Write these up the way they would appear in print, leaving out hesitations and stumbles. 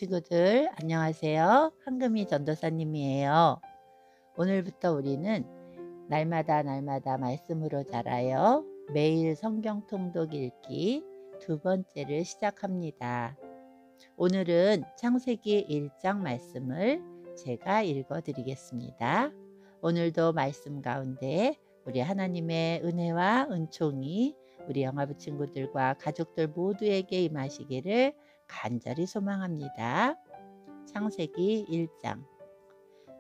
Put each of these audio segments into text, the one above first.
친구들 안녕하세요. 황금이 전도사님이에요. 오늘부터 우리는 날마다 말씀으로 자라요. 매일 성경 통독 읽기 두 번째를 시작합니다. 오늘은 창세기 1장 말씀을 제가 읽어 드리겠습니다. 오늘도 말씀 가운데 우리 하나님의 은혜와 은총이 우리 영화부 친구들과 가족들 모두에게 임하시기를 간절히 소망합니다. 창세기 1장.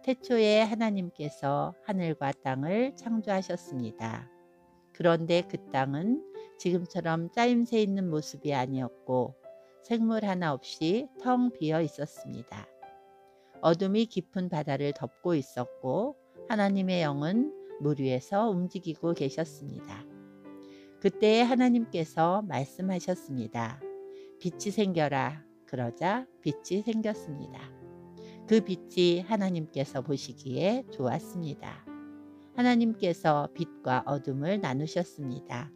태초에 하나님께서 하늘과 땅을 창조하셨습니다. 그런데 그 땅은 지금처럼 짜임새 있는 모습이 아니었고 생물 하나 없이 텅 비어 있었습니다. 어둠이 깊은 바다를 덮고 있었고 하나님의 영은 물 위에서 움직이고 계셨습니다. 그때 하나님께서 말씀하셨습니다. 빛이 생겨라. 그러자 빛이 생겼습니다. 그 빛이 하나님께서 보시기에 좋았습니다. 하나님께서 빛과 어둠을 나누셨습니다.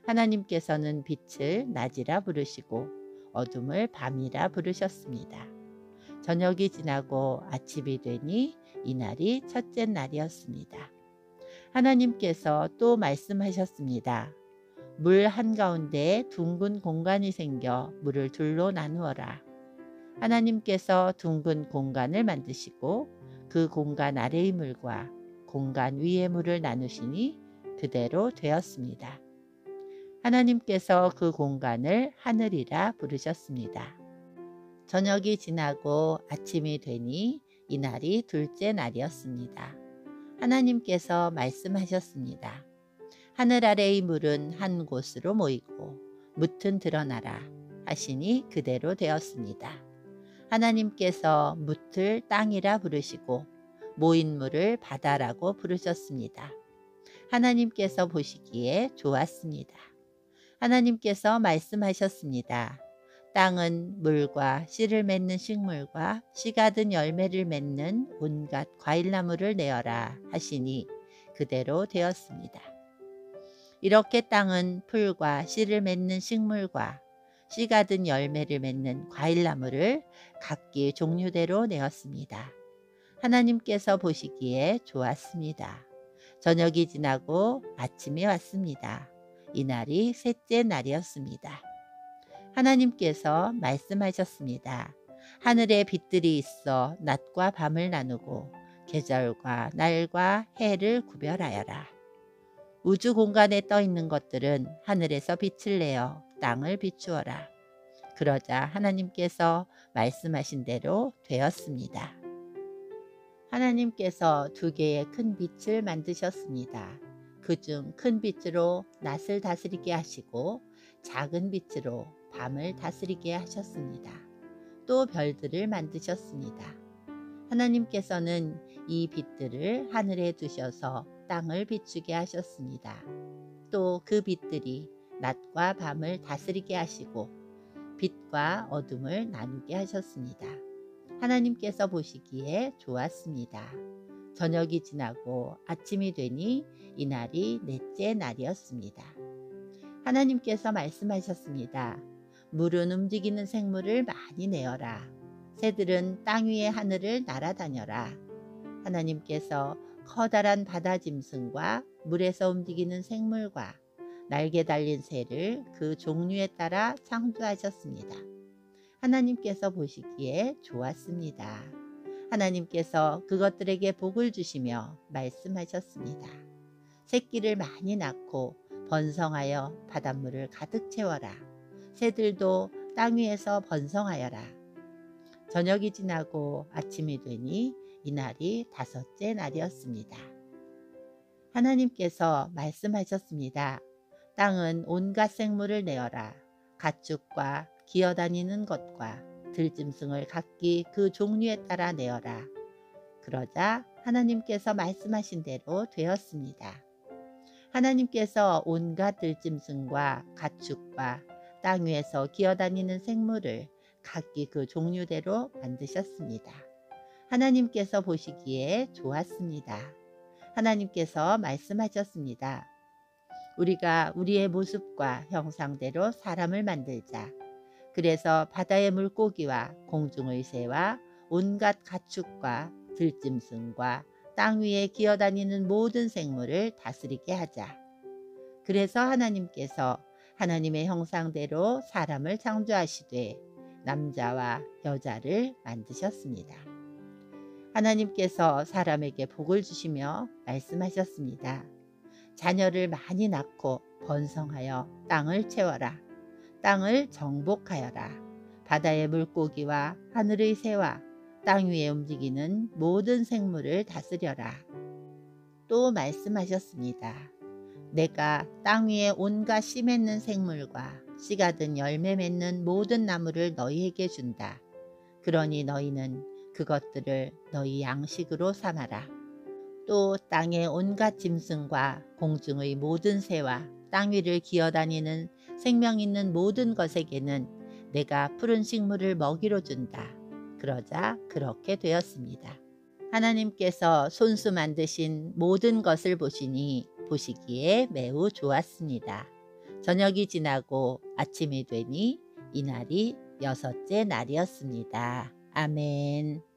하나님께서는 빛을 낮이라 부르시고 어둠을 밤이라 부르셨습니다. 저녁이 지나고 아침이 되니 이날이 첫째 날이었습니다. 하나님께서 또 말씀하셨습니다. 물 한가운데 둥근 공간이 생겨 물을 둘로 나누어라. 하나님께서 둥근 공간을 만드시고 그 공간 아래의 물과 공간 위의 물을 나누시니 그대로 되었습니다. 하나님께서 그 공간을 하늘이라 부르셨습니다. 저녁이 지나고 아침이 되니 이날이 둘째 날이었습니다. 하나님께서 말씀하셨습니다. 하늘 아래의 물은 한 곳으로 모이고 뭇은 드러나라 하시니 그대로 되었습니다. 하나님께서 뭇을 땅이라 부르시고 모인 물을 바다라고 부르셨습니다. 하나님께서 보시기에 좋았습니다. 하나님께서 말씀하셨습니다. 땅은 물과 씨를 맺는 식물과 씨가 든 열매를 맺는 온갖 과일나무를 내어라 하시니 그대로 되었습니다. 이렇게 땅은 풀과 씨를 맺는 식물과 씨가 든 열매를 맺는 과일나무를 각기 종류대로 내었습니다. 하나님께서 보시기에 좋았습니다. 저녁이 지나고 아침이 왔습니다. 이날이 셋째 날이었습니다. 하나님께서 말씀하셨습니다. 하늘에 빛들이 있어 낮과 밤을 나누고 계절과 날과 해를 구별하여라. 우주 공간에 떠 있는 것들은 하늘에서 빛을 내어 땅을 비추어라. 그러자 하나님께서 말씀하신 대로 되었습니다. 하나님께서 두 개의 큰 빛을 만드셨습니다. 그중 큰 빛으로 낮을 다스리게 하시고 작은 빛으로 밤을 다스리게 하셨습니다. 또 별들을 만드셨습니다. 하나님께서는 이 빛들을 하늘에 두셔서 땅을 비추게 하셨습니다. 또 그 빛들이 낮과 밤을 다스리게 하시고 빛과 어둠을 나누게 하셨습니다. 하나님께서 보시기에 좋았습니다. 저녁이 지나고 아침이 되니 이날이 넷째 날이었습니다. 하나님께서 말씀하셨습니다. 물은 움직이는 생물을 많이 내어라. 새들은 땅 위의 하늘을 날아다녀라. 하나님께서 커다란 바다 짐승과 물에서 움직이는 생물과 날개 달린 새를 그 종류에 따라 창조하셨습니다. 하나님께서 보시기에 좋았습니다. 하나님께서 그것들에게 복을 주시며 말씀하셨습니다. 새끼를 많이 낳고 번성하여 바닷물을 가득 채워라. 새들도 땅 위에서 번성하여라. 저녁이 지나고 아침이 되니 이날이 다섯째 날이었습니다. 하나님께서 말씀하셨습니다. 땅은 온갖 생물을 내어라. 가축과 기어다니는 것과 들짐승을 각기 그 종류에 따라 내어라. 그러자 하나님께서 말씀하신 대로 되었습니다. 하나님께서 온갖 들짐승과 가축과 땅 위에서 기어다니는 생물을 각기 그 종류대로 만드셨습니다. 하나님께서 보시기에 좋았습니다. 하나님께서 말씀하셨습니다. 우리가 우리의 모습과 형상대로 사람을 만들자. 그래서 바다의 물고기와 공중의 새와 온갖 가축과 들짐승과 땅 위에 기어다니는 모든 생물을 다스리게 하자. 그래서 하나님께서 하나님의 형상대로 사람을 창조하시되 남자와 여자를 만드셨습니다. 하나님께서 사람에게 복을 주시며 말씀하셨습니다. 자녀를 많이 낳고 번성하여 땅을 채워라. 땅을 정복하여라. 바다의 물고기와 하늘의 새와 땅 위에 움직이는 모든 생물을 다스려라. 또 말씀하셨습니다. 내가 땅 위에 온갖 씨 맺는 생물과 씨가 든 열매 맺는 모든 나무를 너희에게 준다. 그러니 너희는 그것들을 너희 양식으로 삼아라. 또 땅의 온갖 짐승과 공중의 모든 새와 땅 위를 기어다니는 생명 있는 모든 것에게는 내가 푸른 식물을 먹이로 준다. 그러자 그렇게 되었습니다. 하나님께서 손수 만드신 모든 것을 보시기에 매우 좋았습니다. 저녁이 지나고 아침이 되니 이날이 6째 날이었습니다. 아멘.